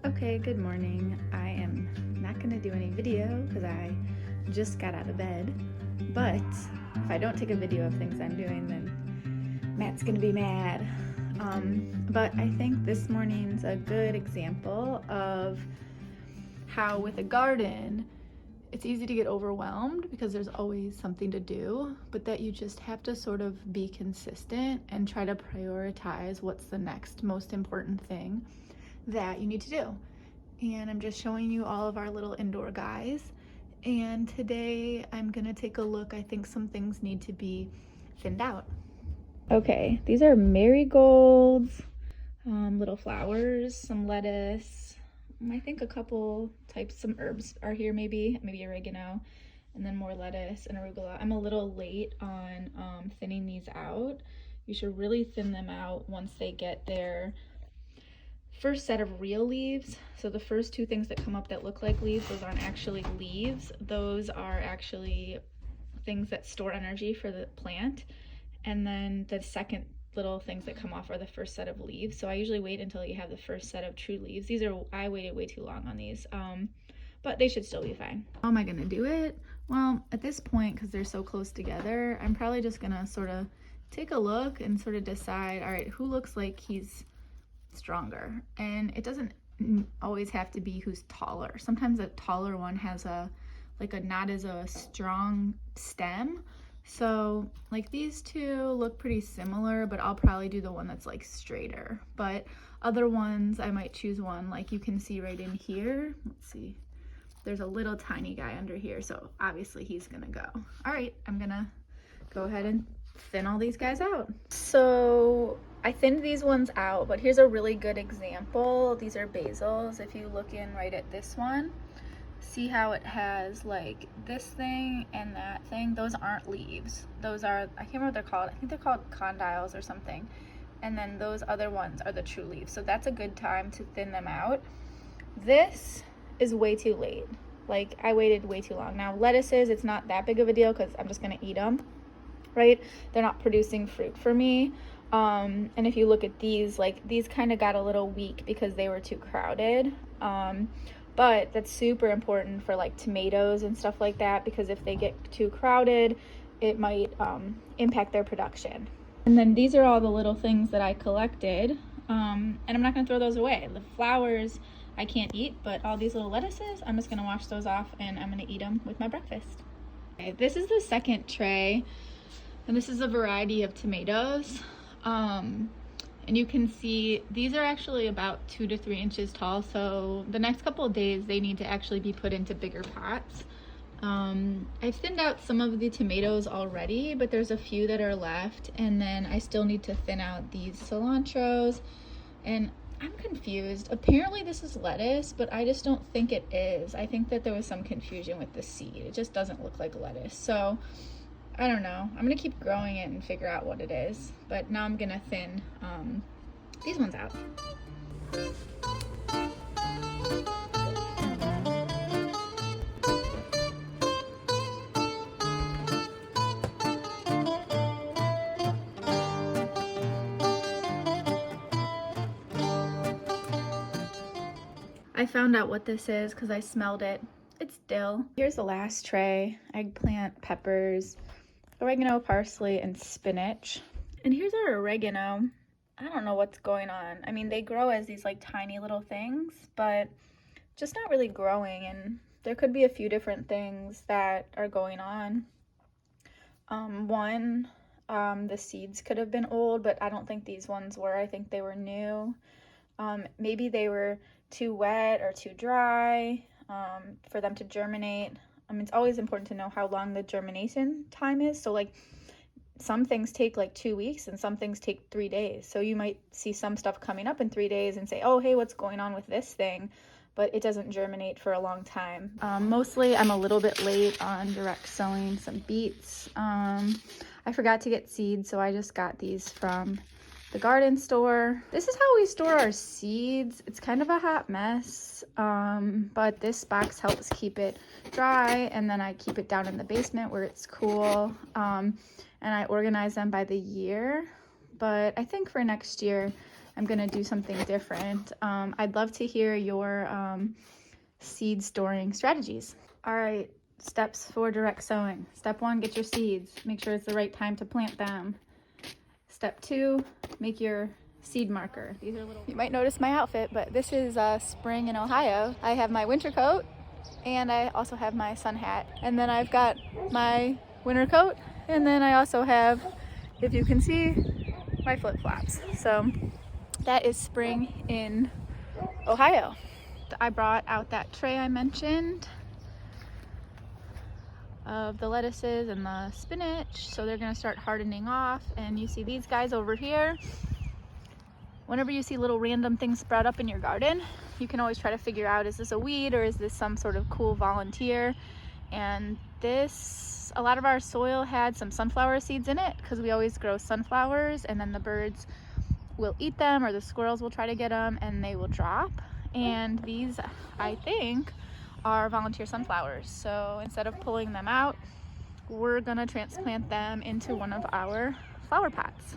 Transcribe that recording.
Okay, good morning. I am not going to do any video because I just got out of bed. But if I don't take a video of things I'm doing, then Matt's going to be mad. But I think this morning's a good example of how, with a garden, it's easy to get overwhelmed because there's always something to do, but that you just have to sort of be consistent and try to prioritize what's the next most important thing that you need to do. And I'm just showing you all of our little indoor guys. And today I'm gonna take a look. I think some things need to be thinned out. Okay, these are marigolds, little flowers, some lettuce. I think a couple types, some herbs are here, maybe oregano, and then more lettuce and arugula. I'm a little late on thinning these out. You should really thin them out once they get their first set of real leaves. So the first two things that come up that look like leaves, those aren't actually leaves. Those are actually things that store energy for the plant. And then the second little things that come off are the first set of leaves. So I usually wait until you have the first set of true leaves. I waited way too long on these, but they should still be fine. How am I gonna do it? Well, at this point, because they're so close together, I'm probably just gonna sort of take a look and sort of decide, all right, who looks like he's stronger? And it doesn't always have to be who's taller. Sometimes a taller one has not as a strong stem. So like these two look pretty similar, but I'll probably do the one that's like straighter. But other ones, I might choose one like you can see right in here. Let's see, there's a little tiny guy under here, so obviously he's gonna go. All right, I'm gonna go ahead and thin all these guys out. So I thinned these ones out, but here's a really good example. These are basils. If you look in right at this one, see how it has like this thing and that thing? Those aren't leaves. Those are, I can't remember what they're called. I think they're called condyles or something. And then those other ones are the true leaves. So that's a good time to thin them out. This is way too late. Like I waited way too long. Now lettuces, it's not that big of a deal because I'm just gonna eat them, right? They're not producing fruit for me. And if you look at these, like these kind of got a little weak because they were too crowded. But that's super important for like tomatoes and stuff like that, because if they get too crowded, it might impact their production. And then these are all the little things that I collected, and I'm not gonna throw those away. The flowers I can't eat, but all these little lettuces, I'm just gonna wash those off and I'm gonna eat them with my breakfast. Okay, this is the second tray, and this is a variety of tomatoes. And you can see these are actually about 2 to 3 inches tall, so the next couple of days they need to actually be put into bigger pots. I've thinned out some of the tomatoes already, but there's a few that are left, and then I still need to thin out these cilantros. And I'm confused. Apparently this is lettuce, but I just don't think it is. I think that there was some confusion with the seed. It just doesn't look like lettuce. So I don't know. I'm gonna keep growing it and figure out what it is. But now I'm gonna thin these ones out. I found out what this is because I smelled it. It's dill. Here's the last tray: eggplant, peppers, oregano, parsley, and spinach. And here's our oregano. I don't know what's going on. I mean, they grow as these like tiny little things, but just not really growing, and there could be a few different things that are going on. One, the seeds could have been old, but I don't think these ones were. I think they were new. Maybe they were too wet or too dry for them to germinate. I mean, it's always important to know how long the germination time is. So like some things take like 2 weeks and some things take 3 days. So you might see some stuff coming up in 3 days and say, oh, hey, what's going on with this thing? But it doesn't germinate for a long time. Mostly I'm a little bit late on direct sowing some beets. I forgot to get seeds, so I just got these from the garden store. This is how we store our seeds. It's kind of a hot mess, but this box helps keep it dry, and then I keep it down in the basement where it's cool, and I organize them by the year. But I think for next year I'm gonna do something different. I'd love to hear your seed storing strategies. All right, steps for direct sowing. Step 1, get your seeds. Make sure it's the right time to plant them. Step 2, make your seed marker. These are little. You might notice my outfit, but this is spring in Ohio. I have my winter coat and I also have my sun hat. And then I've got my winter coat, and then I also have, if you can see, my flip-flops. So that is spring in Ohio. I brought out that tray I mentioned of the lettuces and the spinach, so they're gonna start hardening off. And you see these guys over here. Whenever you see little random things sprout up in your garden, you can always try to figure out, is this a weed or is this some sort of cool volunteer? And this, a lot of our soil had some sunflower seeds in it because we always grow sunflowers, and then the birds will eat them or the squirrels will try to get them and they will drop. And these, I think, are volunteer sunflowers. So instead of pulling them out, we're gonna transplant them into one of our flower pots.